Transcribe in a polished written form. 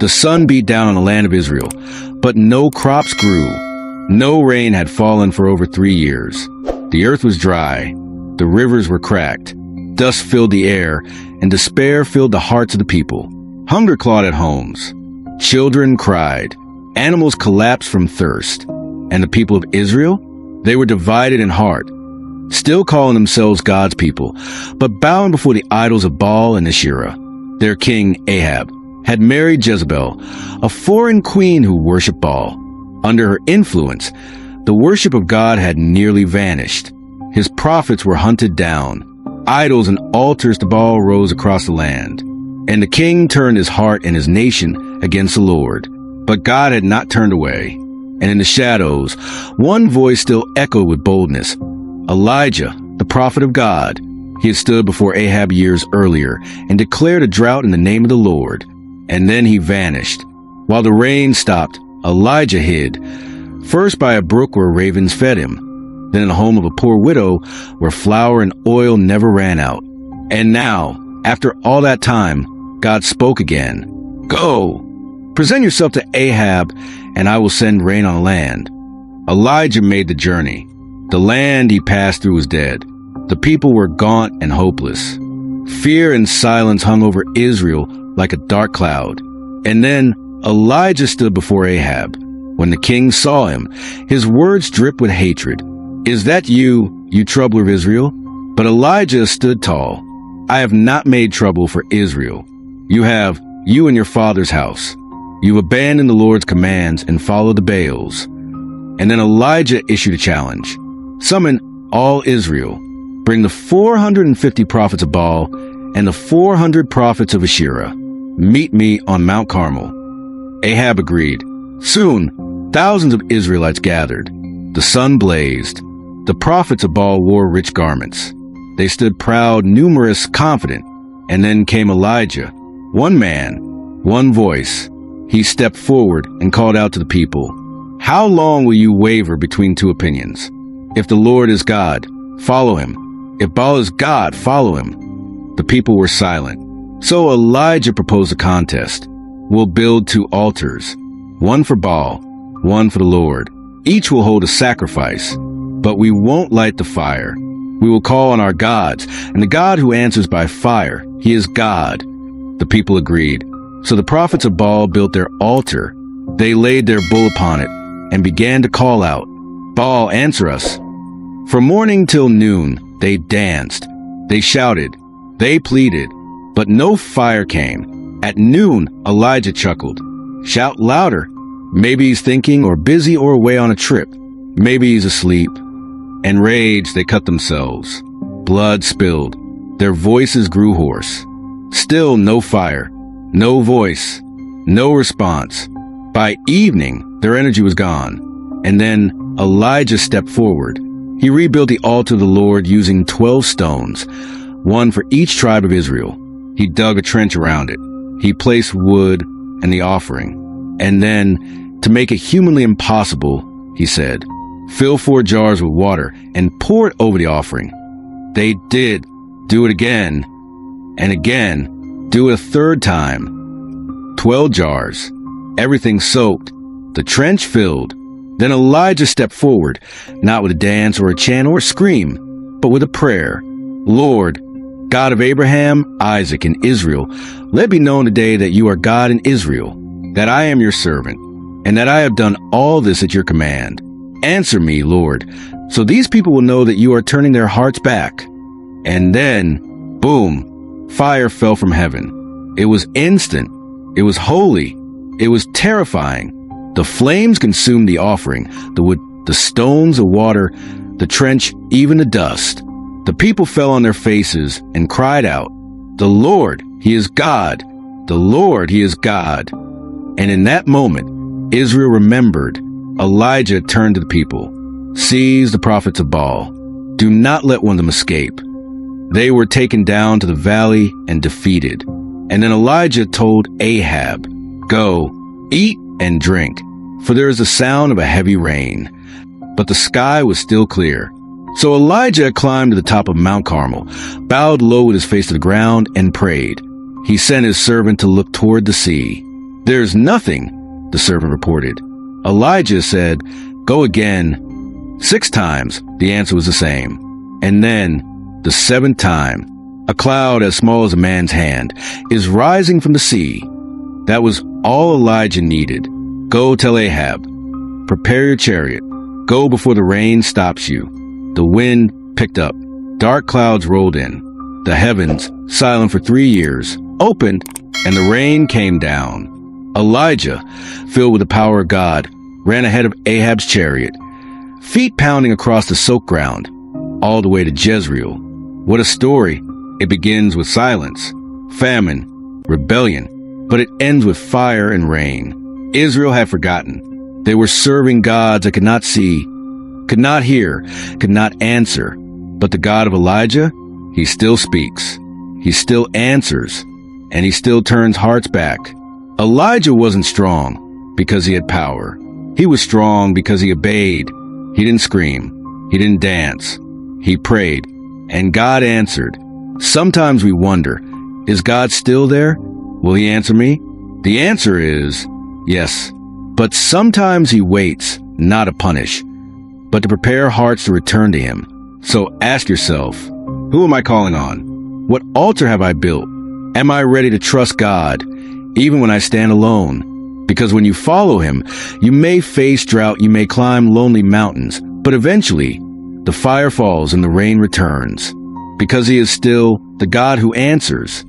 The sun beat down on the land of Israel, but no crops grew. No rain had fallen for over 3 years. The earth was dry. The rivers were cracked. Dust filled the air, and despair filled the hearts of the people. Hunger clawed at homes. Children cried. Animals collapsed from thirst. And the people of Israel? They were divided in heart, still calling themselves God's people, but bowing before the idols of Baal and Asherah. Their king, Ahab, had married Jezebel, a foreign queen who worshipped Baal. Under her influence, the worship of God had nearly vanished. His prophets were hunted down. Idols and altars to Baal rose across the land. And the king turned his heart and his nation against the Lord. But God had not turned away. And in the shadows, one voice still echoed with boldness. Elijah, the prophet of God. He had stood before Ahab years earlier and declared a drought in the name of the Lord. And then he vanished. While the rain stopped, Elijah hid, first by a brook where ravens fed him, then in the home of a poor widow where flour and oil never ran out. And now, after all that time, God spoke again. Go! Present yourself to Ahab, and I will send rain on the land. Elijah made the journey. The land he passed through was dead. The people were gaunt and hopeless. Fear and silence hung over Israel like a dark cloud. And then Elijah stood before Ahab. When the king saw him, his words dripped with hatred. Is that you, you troubler of Israel? But Elijah stood tall. I have not made trouble for Israel. You and your father's house. You've abandoned the Lord's commands and followed the Baals. And then Elijah issued a challenge. Summon all Israel. Bring the 450 prophets of Baal and the 400 prophets of Asherah. Meet me on Mount Carmel. Ahab agreed. Soon, thousands of Israelites gathered. The sun blazed. The prophets of Baal wore rich garments. They stood proud, numerous, confident. And then came Elijah. One man, one voice. He stepped forward and called out to the people. How long will you waver between two opinions? If the Lord is God, follow him. If Baal is God, follow him. The people were silent. So Elijah proposed a contest. We'll build 2 altars, one for Baal, one for the Lord. Each will hold a sacrifice, but we won't light the fire. We will call on our gods, and the God who answers by fire, he is God. The people agreed. So the prophets of Baal built their altar. They laid their bull upon it and began to call out, Baal, answer us. From morning till noon, they danced. They shouted. They pleaded. But no fire came. At noon, Elijah chuckled. Shout louder. Maybe he's thinking or busy or away on a trip. Maybe he's asleep. Enraged, they cut themselves. Blood spilled. Their voices grew hoarse. Still no fire. No voice, no response. By evening, their energy was gone. And then Elijah stepped forward. He rebuilt the altar of the Lord using 12 stones, one for each tribe of Israel. He dug a trench around it. He placed wood and the offering. And then, to make it humanly impossible, he said, fill 4 jars with water and pour it over the offering. They did. Do it again. And again. Do it a 3rd time. 12 jars. Everything soaked. The trench filled. Then Elijah stepped forward, not with a dance or a chant or a scream, but with a prayer. Lord, God of Abraham, Isaac, and Israel, let it be known today that you are God in Israel, that I am your servant, and that I have done all this at your command. Answer me, Lord, so these people will know that you are turning their hearts back. And then, boom. Fire fell from heaven. It was instant. It was holy. It was terrifying. The flames consumed the offering, the wood, the stones, the water, the trench, even the dust. The people fell on their faces and cried out, The Lord, he is God. The Lord, he is God. And in that moment, Israel remembered. Elijah turned to the people. Seize the prophets of Baal. Do not let one of them escape. They were taken down to the valley and defeated. And then Elijah told Ahab, Go, eat and drink, for there is the sound of a heavy rain. But the sky was still clear. So Elijah climbed to the top of Mount Carmel, bowed low with his face to the ground, and prayed. He sent his servant to look toward the sea. "There's nothing," the servant reported. Elijah said, "Go again." 6 times, the answer was the same. And then, the 7th time, a cloud as small as a man's hand is rising from the sea. That was all Elijah needed. "Go tell Ahab, prepare your chariot. Go before the rain stops you." The wind picked up. Dark clouds rolled in. The heavens, silent for 3 years, opened, and the rain came down. Elijah, filled with the power of God, ran ahead of Ahab's chariot, feet pounding across the soaked ground, all the way to Jezreel. What a story. It begins with silence, famine, rebellion, but it ends with fire and rain. Israel had forgotten. They were serving gods that could not see, could not hear, could not answer. But the God of Elijah, he still speaks, he still answers, and he still turns hearts back. Elijah wasn't strong because he had power. He was strong because he obeyed. He didn't scream. He didn't dance. He prayed, and God answered. Sometimes we wonder, is God still there? Will he answer me? The answer is yes. But sometimes he waits, not to punish, but to prepare hearts to return to him. So ask yourself, who am I calling on? What altar have I built? Am I ready to trust God, even when I stand alone? Because when you follow him, you may face drought, you may climb lonely mountains, but eventually, the fire falls and the rain returns. Because he is still the God who answers.